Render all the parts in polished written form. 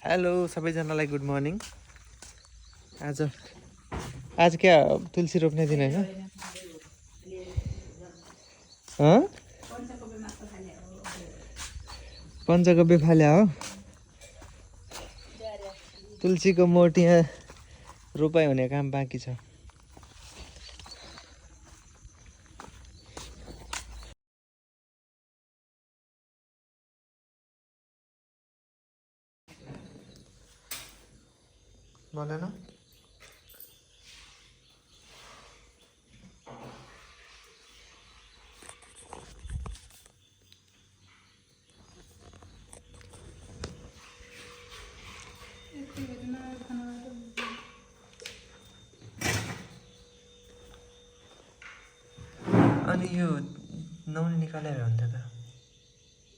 Hello सबैजनालाई good morning. आज क्या तुलसी रोप्ने दिन होइन? पञ्चगव्य फाल्या हो। तुलसीको मोठ यहाँ रोपाइ हुने काम बाँकी छ। बोलेन अनि यो नौनी निकालेर हुन्थ्यो त।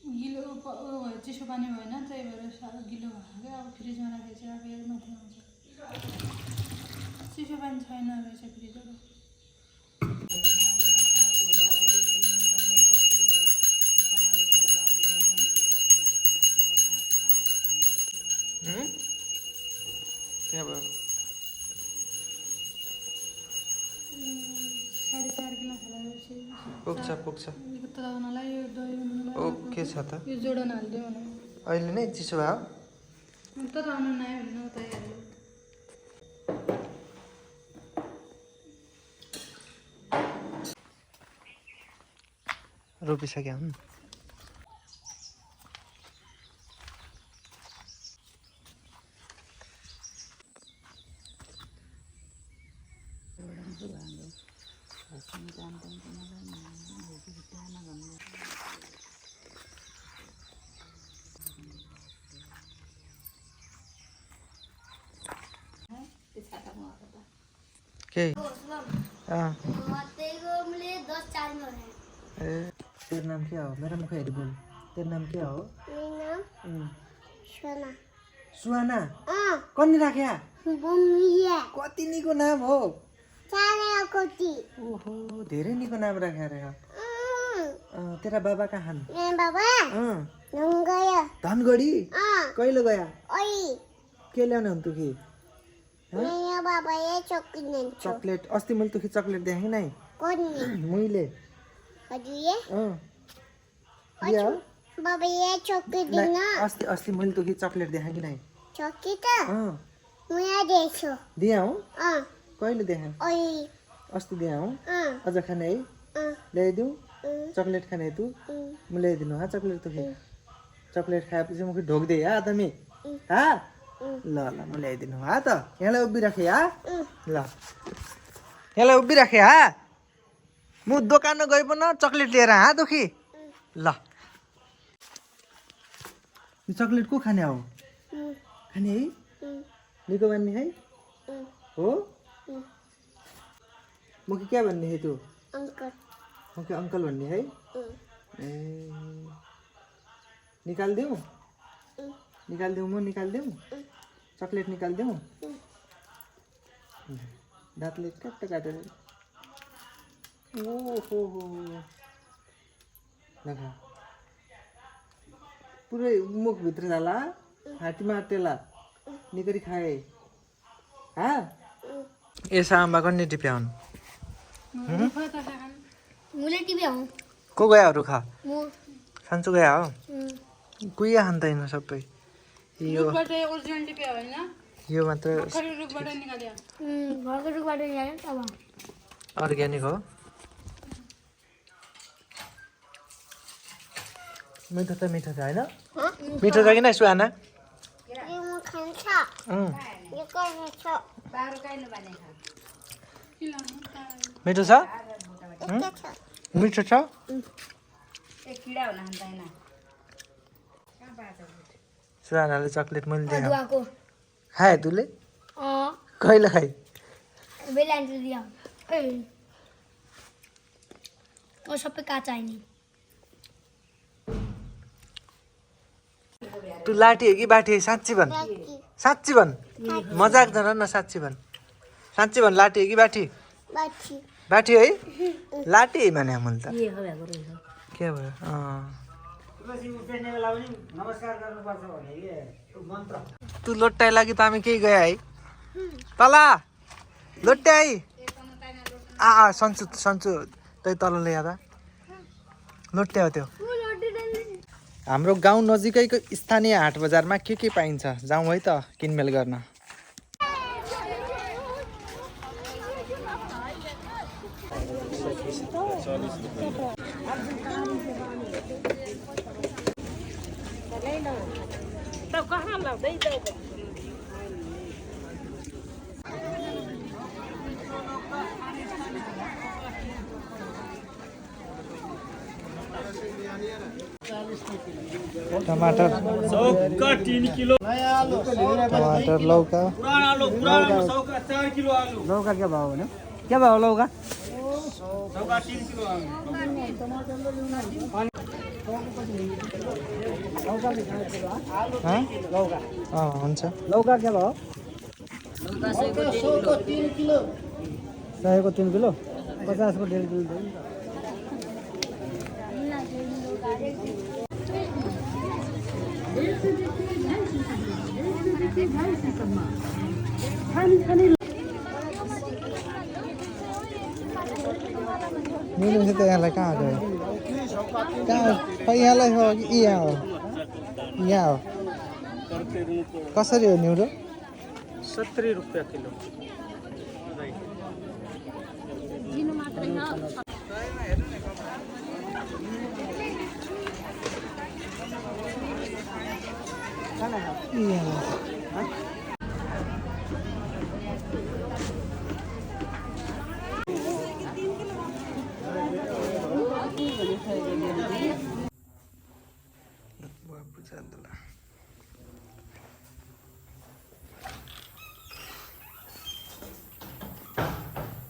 गिलो भयो, चिसो पानी भएन, त्यही भएर साह्रो गिलो भयो क्या। अब फ्रिजमा राखेको चाहिँ अब यो माथि आउँछ। चिसो पानी छैन रहेछ फ्रिजहरू। क्या भयो? 4.5 गिलास हालेपछि पुग्छ तताउनलाई यो दही बनाउनलाई ओके छ त। यो जोडन हालिदियो भने अहिले नै चिसो भयो। तताउन नआयो भने उताइहाल्यो। रोपिसक्यो हुन्। के तेरो नाम क्या हो? मेरा मुख हेरी बोल। तेरो नाम क्या हो? सुहाना। कति राख्या? कति निको नाम हो? ओहो धेरै निको नाम राख्या रे। तेरा बाबा कहाँ छन्? धनगढी। कहिले गया? के ल्याउने हुन् तुखी? चकलेट। अस्ति मैले तुखी चकलेट देखेँ नै मैले। अस्ति मैले तुखी चकलेट देखेँ कि नै? दिया हूँ। कहिले देखेँ? अस्ति दिया हूँ। अझ खाने है? ल्याइदिउँ? चकलेट खाने तू? म ल्याइदिनु हाँ चकलेट तुखी। चकलेट खाएपछि मुखी ढोक्दे हा तमी? हाँ ल ल म ल्याइदिनु हा त। यहाँलाई उभिराखे हा। ल यहाँलाई उभिराखे हा। म दोकानमा गइपन चकलेट लिएर हा दुखी। ल यो चकलेट को खाने हो? खाने है? निको भन्ने है? हो? म कि क्या भन्ने है तँ? म कि अङ्कल भन्ने है? ए निकालिदिउँ? निकालिदिउँ? म निकालिदिउँ? चकलेट निकालिदिउँ? दाँतले काट्ट काटेर। ओहो लगा पुरै मुखभित्र जाला। हाटीमा टेला निकरी खाए हा। ऐसा आम्बा कन्ने टिप्याउन को गया रुखा? सान्चु गया हो? कुइया खान्दैन सबै। यो मात्र अर्ग्यानिक हो। मिठो त मिठो छ होइन? मिठो छ कि नै सुहाना? मिठो छ? मिठो छ? सुहानाले चकलेट मैले दिएँ। खाए तुले? कहिले खाइ? सबै काचा नि। तू लाठी है कि बाठी है? साँच्ची भन। साँच्ची भन। मजाक नर न, साँच्ची भन। साँच्ची भन, लाठी है कि बाठी? बाठी है? लाठी है भने मैले त। के भयो? नमस्कार गर्नुपर्छ भने के मन्त्र तू लोट्टाइ लागि त हामी केही गयो है तला लोट्टाइ सन्चु सन्चु तै तल ल्याए त लोट्टे हो त्यो हाम्रो गाउँ नजिकैको स्थानीय हाट बजारमा के पाइन्छ जाउँ है त किनमेल गर्न टमाटर सौका 3 किलो टमाटर लौका पुराना आलू सौका 4 किलो आलू लौका क्या भाव हो क्या भाव लौका सौका 3 किलो आलू हुन्छ लौका क्या भाव सौको 3 किलो 3 किलो 50 को 1.5 किलो मिल्नु चाहिँ त यहाँलाई कहाँ गयो कहाँ खै यहाँलाई हो कि यहाँ हो यहाँ हो कसरी हो न्युरो 70 रुपैयाँ किलो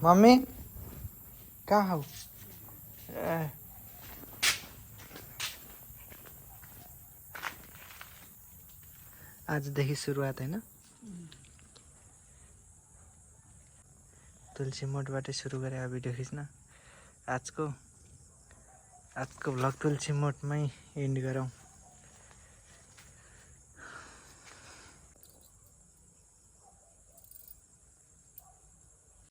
मम्मी कहाँ हौ आजदेखि सुरुवात होइन तुलसी मोडबाट सुरु गरे भिडियो खिच्न आजको भ्लग तुलसी मोडमै एन्ड गरौँ